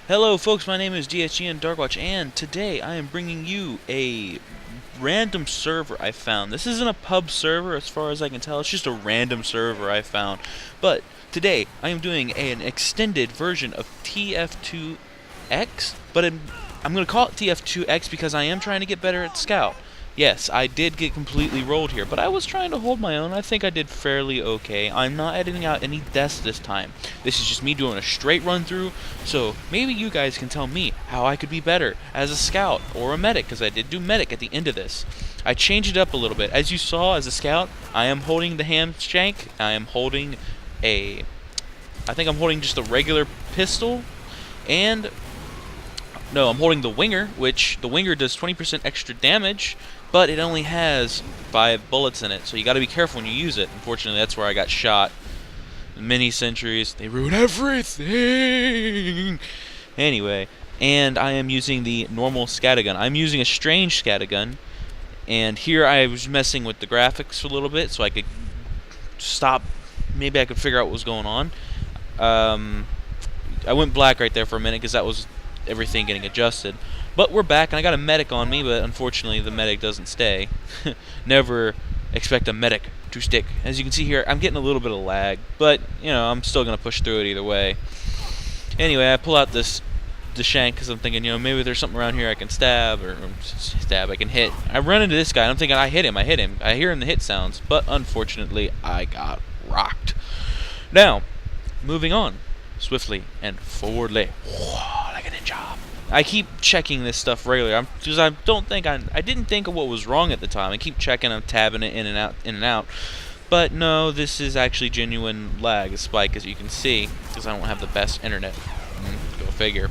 Hello folks, my name is DSGN Darkwatch, and today I am bringing you a random server I found. This isn't a pub server as far as I can tell, it's just a random server I found. But today I am doing an extended version of TF2x, but I'm going to call it TF2x because I am trying to get better at Scout. Yes, I did get completely rolled here, but I was trying to hold my own. I think I did fairly okay. I'm not editing out any deaths this time. This is just me doing a straight run through, so maybe you guys can tell me how I could be better as a scout or a medic, because I did do medic at the end of this. I changed it up a little bit. As you saw, as a scout, I am holding the ham shank. I am holding I think I'm holding just a regular pistol, and no, I'm holding the winger, which the winger does 20% extra damage, but it only has 5 bullets in it, so you gotta be careful when you use it. Unfortunately, that's where I got shot. Mini sentries, they ruin everything! Anyway, and I am using the normal scattergun. I'm using a strange scattergun, and here I was messing with the graphics a little bit so I could stop, maybe I could figure out what was going on. I went black right there for a minute because that was everything getting adjusted. But we're back, and I got a medic on me, but unfortunately the medic doesn't stay. Never expect a medic to stick. As you can see here, I'm getting a little bit of lag, but you know, I'm still gonna push through it either way. Anyway, I pull out the shank because I'm thinking, you know, maybe there's something around here I can stab, or I can hit. I run into this guy, and I'm thinking I hit him. I hear him the hit sounds, but unfortunately I got rocked. Now, moving on swiftly and forwardly, like a ninja. I keep checking this stuff regularly because I didn't think of what was wrong at the time. I keep checking, I'm tabbing it in and out. But no, this is actually genuine lag, a spike, as you can see, because I don't have the best internet. Go figure.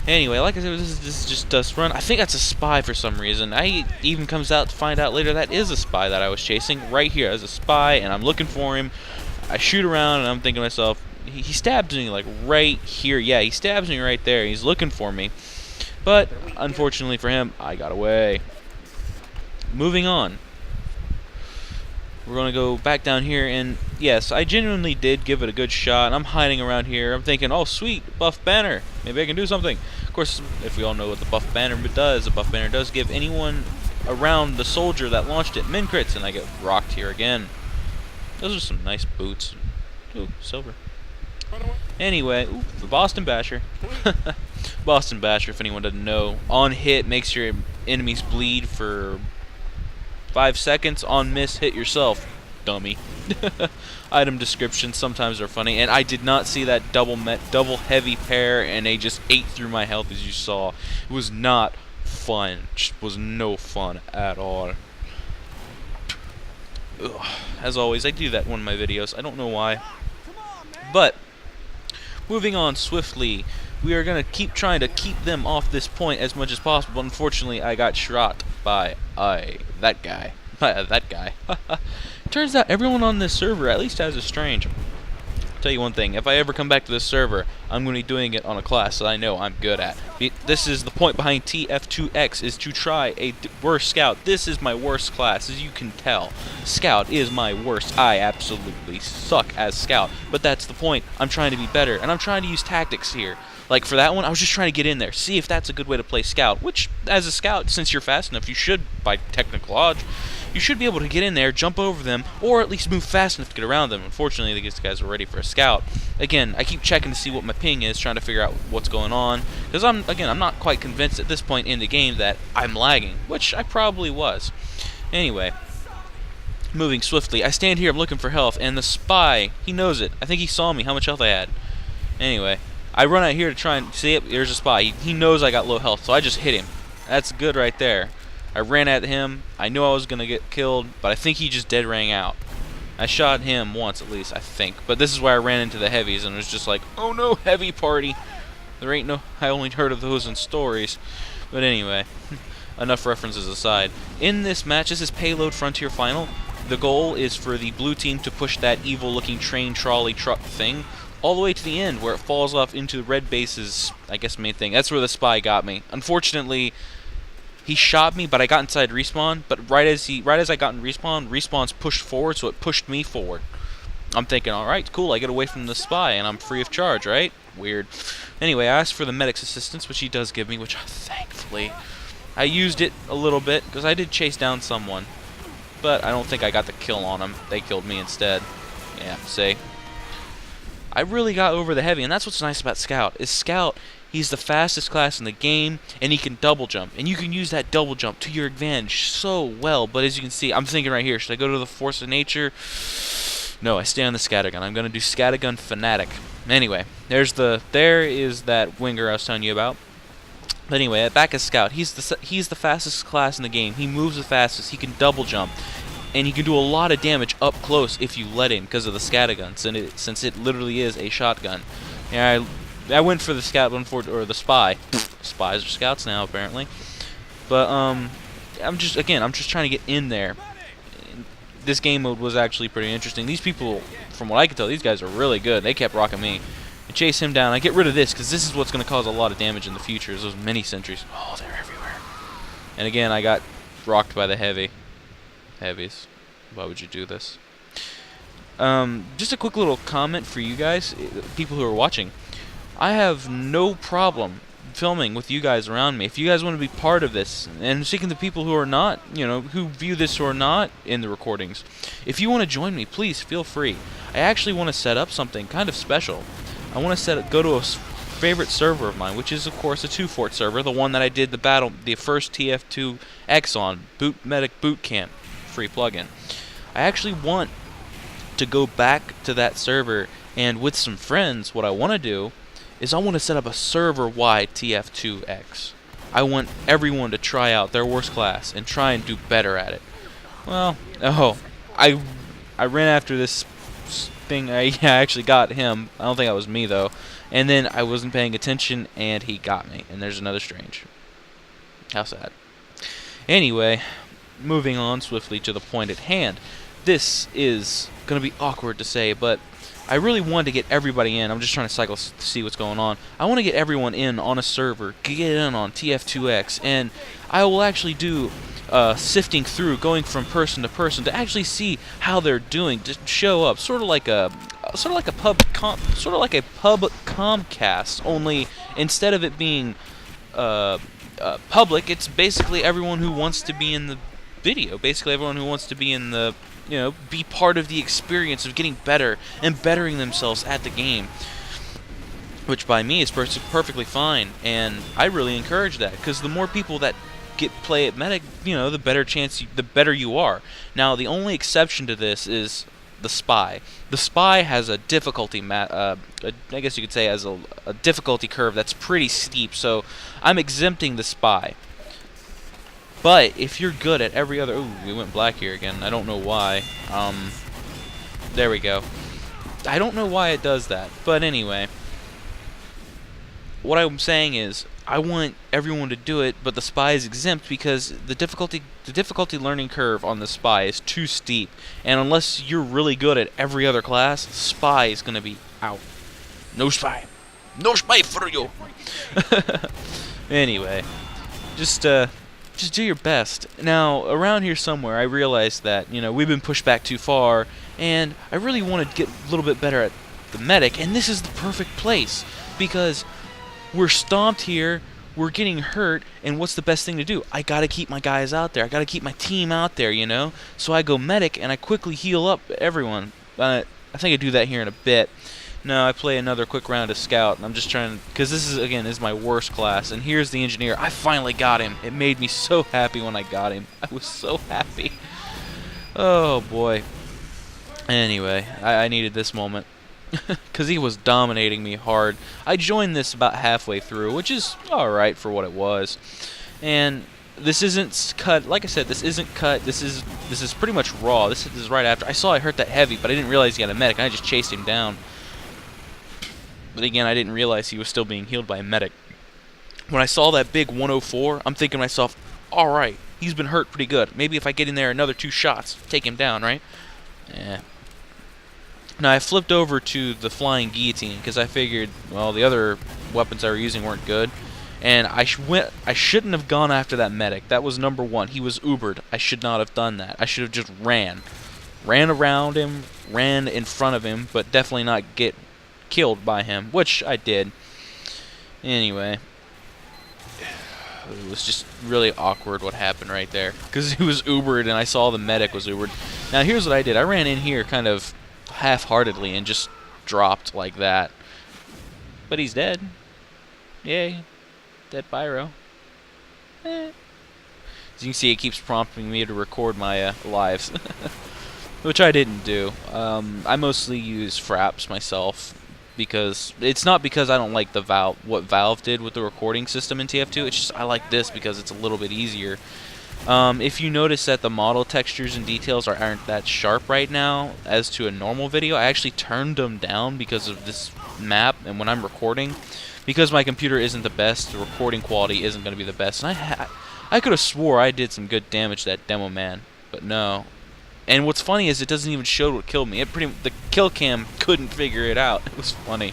Anyway, like I said, this is just dust run. I think that's a spy for some reason. I even comes out to find out later that is a spy that I was chasing right here as a spy, and I'm looking for him. I shoot around, and I'm thinking to myself, he stabs me like right here. Yeah, he stabs me right there. He's looking for me. But, unfortunately for him, I got away. Moving on. We're going to go back down here, and yes, I genuinely did give it a good shot. I'm hiding around here. I'm thinking, oh sweet, buff banner. Maybe I can do something. Of course, if we all know what the buff banner does, the buff banner does give anyone around the soldier that launched it min crits, and I get rocked here again. Those are some nice boots. Ooh, silver. Anyway, ooh, the Boston Basher. Boston Basher, if anyone doesn't know, on hit makes your enemies bleed for 5 seconds. On miss, hit yourself, dummy. Item descriptions sometimes are funny, and I did not see that double heavy pair, and they just ate through my health, as you saw. It was not fun. Just was no fun at all. Ugh. As always, I do that in one of my videos. I don't know why, but moving on swiftly. We are going to keep trying to keep them off this point as much as possible. Unfortunately, I got shot by that guy. Turns out everyone on this server at least has a strange. I'll tell you one thing, if I ever come back to this server, I'm going to be doing it on a class that I know I'm good at. This is the point behind TF2x, is to try a worse scout. This is my worst class, as you can tell. Scout is my worst. I absolutely suck as scout, but that's the point. I'm trying to be better, and I'm trying to use tactics here. Like for that one, I was just trying to get in there, see if that's a good way to play scout, which, as a scout, since you're fast enough, you should, by technical odds, you should be able to get in there, jump over them, or at least move fast enough to get around them. Unfortunately, these guys are ready for a scout. Again, I keep checking to see what my ping is, trying to figure out what's going on, because I'm not quite convinced at this point in the game that I'm lagging, which I probably was. Anyway, moving swiftly, I stand here, I'm looking for health, and the spy, he knows it. I think he saw me, how much health I had. Anyway, I run out here to try and see it. There's a spy. He knows I got low health, so I just hit him. That's good right there. I ran at him. I knew I was going to get killed, but I think he just dead rang out. I shot him once at least, I think. But this is where I ran into the heavies and was just like, oh no, heavy party. There ain't no, I only heard of those in stories. But anyway, enough references aside. In this match, this is Payload Frontier Final. The goal is for the blue team to push that evil-looking train trolley truck thing all the way to the end, where it falls off into red base's, I guess, main thing. That's where the spy got me. Unfortunately, he shot me, but I got inside respawn. But right as I got in respawn, respawn's pushed forward, so it pushed me forward. I'm thinking, alright, cool, I get away from the spy, and I'm free of charge, right? Weird. Anyway, I asked for the medic's assistance, which he does give me, which, thankfully, I used it a little bit, because I did chase down someone. But I don't think I got the kill on them. They killed me instead. Yeah, see? I really got over the heavy, and that's what's nice about Scout. Is Scout, he's the fastest class in the game, and he can double jump. And you can use that double jump to your advantage so well. But as you can see, I'm thinking right here, should I go to the Force of Nature? No, I stay on the Scattergun. I'm going to do Scattergun Fanatic. Anyway, there is that winger I was telling you about. But anyway, back as Scout, he's the fastest class in the game. He moves the fastest. He can double jump, and he can do a lot of damage up close if you let him because of the scattergun, since it literally is a shotgun. Yeah, I went for the scout or the spy. Spies are scouts now apparently. But I'm just trying to get in there. This game mode was actually pretty interesting. These people, from what I can tell, these guys are really good. They kept rocking me. I chase him down. I get rid of this because this is what's going to cause a lot of damage in the future. Is those mini sentries. Oh, they're everywhere. And again, I got rocked by the heavies. Why would you do this? Just a quick little comment for you guys, people who are watching. I have no problem filming with you guys around me. If you guys want to be part of this, and speaking to people who are not, who view this or not in the recordings, if you want to join me, please feel free. I actually want to set up something kind of special. I want to go to a favorite server of mine, which is of course a 2-fort server, the one that I did the first TF2x on, Medic Boot Camp, free plugin. I actually want to go back to that server, and with some friends, what I want to do is I want to set up a server-wide TF2x. I want everyone to try out their worst class and try and do better at it. Well, I ran after this thing. I actually got him. I don't think that was me though. And then I wasn't paying attention, and he got me. And there's another strange. How sad. Anyway, moving on swiftly to the point at hand. This is going to be awkward to say, but I really wanted to get everybody in. I'm just trying to cycle to see what's going on. I want to get everyone in on a server, get in on TF2x, and I will actually do sifting through, going from person to person to actually see how they're doing, to show up, sort of like a pub Comcast. Only instead of it being public, it's basically everyone who wants to be in the video. Basically, everyone who wants to be in the be part of the experience of getting better and bettering themselves at the game, which by me is perfectly fine, and I really encourage that, because the more people that play at Medic, the better you are. Now, the only exception to this is the spy. The spy has a difficulty I guess you could say has a difficulty curve that's pretty steep, so I'm exempting the spy. But if you're good at every other... Ooh, we went black here again. I don't know why. There we go. I don't know why it does that. But anyway, what I'm saying is, I want everyone to do it, but the spy is exempt because the difficulty learning curve on the spy is too steep. And unless you're really good at every other class, spy is going to be out. No spy. No spy for you. Anyway, just do your best. Now, around here somewhere, I realized that, we've been pushed back too far, and I really want to get a little bit better at the medic, and this is the perfect place, because we're stomped here, we're getting hurt, and what's the best thing to do? I gotta keep my guys out there. I gotta keep my team out there, So I go medic, and I quickly heal up everyone. I think I do that here in a bit. No, I play another quick round of Scout, and I'm just trying, because this is my worst class, and here's the Engineer. I finally got him. It made me so happy when I got him. I was so happy. Oh, boy. Anyway, I needed this moment, because he was dominating me hard. I joined this about halfway through, which is alright for what it was, and this isn't cut. Like I said, this isn't cut. This is pretty much raw. This is right after. I saw I hurt that heavy, but I didn't realize he had a medic, and I just chased him down. But again, I didn't realize he was still being healed by a medic. When I saw that big 104, I'm thinking to myself, alright, he's been hurt pretty good. Maybe if I get in there another 2 shots, take him down, right? Yeah. Now, I flipped over to the flying guillotine, because I figured, well, the other weapons I were using weren't good. And I shouldn't have gone after that medic. That was number 1. He was Ubered. I should not have done that. I should have just ran. ran around him, ran in front of him, but definitely not get killed by him, which I did. Anyway, it was just really awkward what happened right there, because he was Ubered and I saw the medic was Ubered. Now here's what I did. I ran in here kind of half-heartedly and just dropped like that. But he's dead. Yay. Dead Pyro. As you can see, it keeps prompting me to record my lives, which I didn't do. I mostly use Fraps myself, because it's not because I don't like the what Valve did with the recording system in TF2. It's just I like this because it's a little bit easier. If you notice that the model textures and details aren't that sharp right now as to a normal video, I actually turned them down because of this map, and when I'm recording, because my computer isn't the best, the recording quality isn't going to be the best. And I could have swore I did some good damage to that demo man, but no. And what's funny is it doesn't even show what killed me. The kill cam couldn't figure it out. It was funny.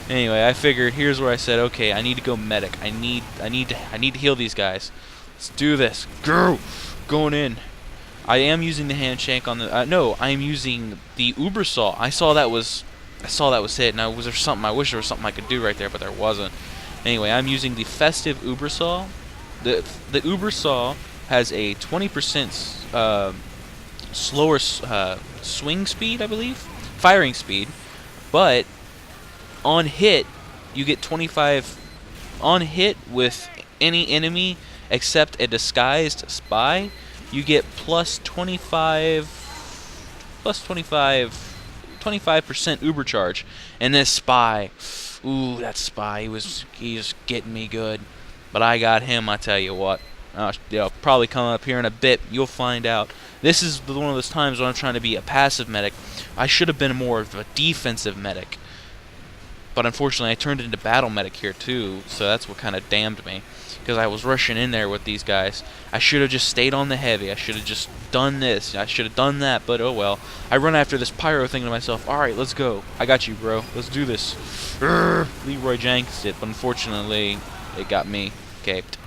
Anyway, I figured here's where I said, okay, I need to go medic. I need to heal these guys. Let's do this. Go, going in. I am using the handshake on the. No, I am using the Uber saw. I saw that was hit. Now was there something? I wish there was something I could do right there, but there wasn't. Anyway, I'm using the festive Uber saw. The Uber saw has a 20% slower swing speed, I believe, firing speed, but on hit you get 25 on hit with any enemy except a disguised spy. You get plus 25% Uber charge, and this spy, ooh, that spy, he's getting me good, but I got him. I tell you what, probably coming up here in a bit, you'll find out. This is one of those times when I'm trying to be a passive medic. I should have been more of a defensive medic, but unfortunately I turned into battle medic here too, so that's what kind of damned me, because I was rushing in there with these guys. I should have just stayed on the heavy. I should have just done this. I should have done that, but oh well. I run after this pyro thinking to myself, alright, let's go. I got you, bro. Let's do this. Leroy Jenkins it, but unfortunately it got me caped.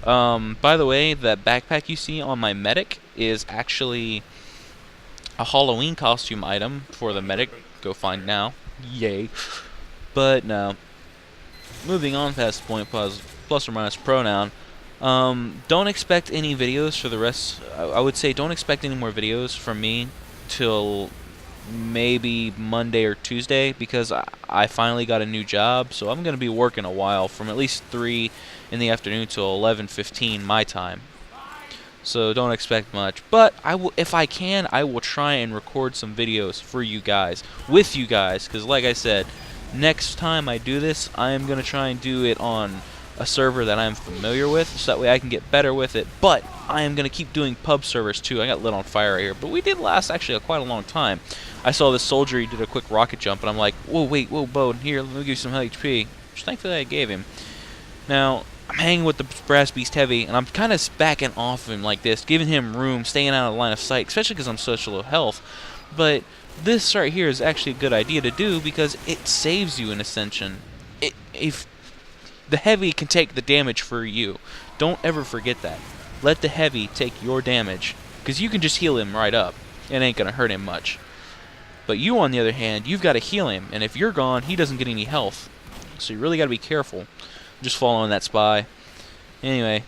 By the way, that backpack you see on my medic is actually a Halloween costume item for the medic. Go find now. Yay. But no. Moving on past point plus or minus pronoun. Don't expect any videos for the rest. I would say don't expect any more videos from me till maybe Monday or Tuesday, because I finally got a new job, so I'm going to be working a while, from at least 3 in the afternoon till 11:15 my time. So don't expect much, but if I can, I will try and record some videos for you guys, with you guys, because like I said, next time I do this, I am going to try and do it on a server that I'm familiar with, so that way I can get better with it. But I am going to keep doing pub servers too. I got lit on fire right here, but we did last actually quite a long time. I saw this soldier, he did a quick rocket jump, and I'm like, whoa, wait, whoa, Bo, here, let me give you some HP, which thankfully I gave him. Now, I'm hanging with the Brass Beast Heavy, and I'm kind of backing off of him like this, giving him room, staying out of the line of sight, especially because I'm such low health. But this right here is actually a good idea to do, because it saves you in Ascension. If the Heavy can take the damage for you, don't ever forget that. Let the Heavy take your damage, because you can just heal him right up. It ain't going to hurt him much. But you, on the other hand, you've got to heal him, and if you're gone, he doesn't get any health. So you really got to be careful. Just following that spy. Anyway,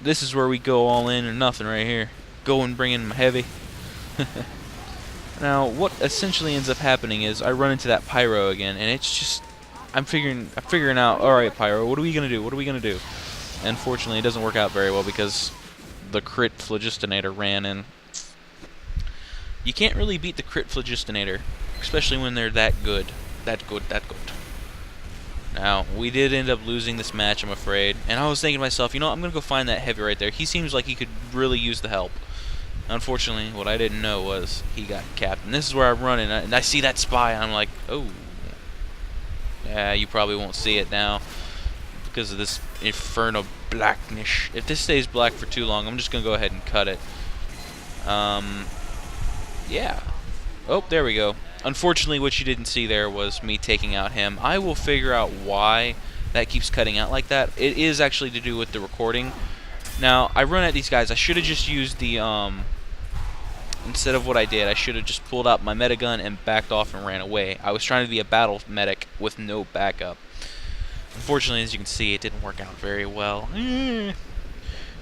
this is where we go all in or nothing right here. Go and bring in my heavy. Now, what essentially ends up happening is I run into that pyro again, and it's just I'm figuring out. All right, pyro, what are we gonna do? What are we gonna do? And fortunately, it doesn't work out very well because the crit Phlogistinator ran in. You can't really beat the crit Phlogistinator, especially when they're that good. That good. Now, we did end up losing this match, I'm afraid. And I was thinking to myself, you know what, I'm going to go find that heavy right there. He seems like he could really use the help. Unfortunately, what I didn't know was he got capped. And this is where I'm running, and I see that spy, and I'm like, oh. Yeah, you probably won't see it now because of this inferno blackness. If this stays black for too long, I'm just going to go ahead and cut it. Yeah. Oh, there we go. Unfortunately, what you didn't see there was me taking out him. I will figure out why that keeps cutting out like that. It is actually to do with the recording. Now, I run at these guys. I should have just used the instead of what I did. I should have just pulled out my medigun and backed off and ran away. I was trying to be a battle medic with no backup. Unfortunately, as you can see, it didn't work out very well. And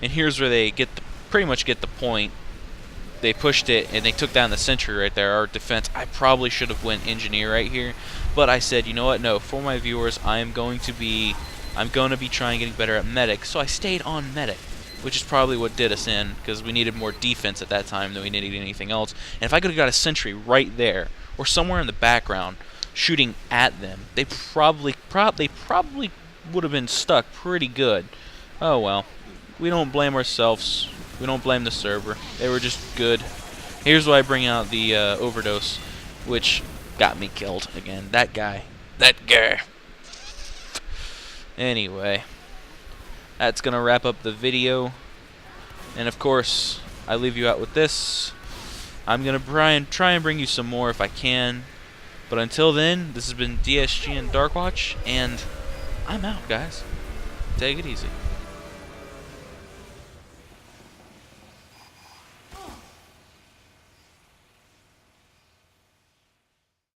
here's where they pretty much get the point. They pushed it and they took down the sentry right there, our defense. I probably should have went engineer right here, but I said, you know what? No, for my viewers, I'm going to be trying getting better at medic. So I stayed on medic, which is probably what did us in, because we needed more defense at that time than we needed anything else. And if I could have got a sentry right there or somewhere in the background shooting at them, they probably would have been stuck pretty good. Oh well. We don't blame ourselves. We don't blame the server. They were just good. Here's why I bring out the overdose, which got me killed again. That guy. Anyway, that's gonna wrap up the video. And of course, I leave you out with this. I'm gonna try and bring you some more if I can. But until then, this has been DSG and Darkwatch, and I'm out, guys. Take it easy.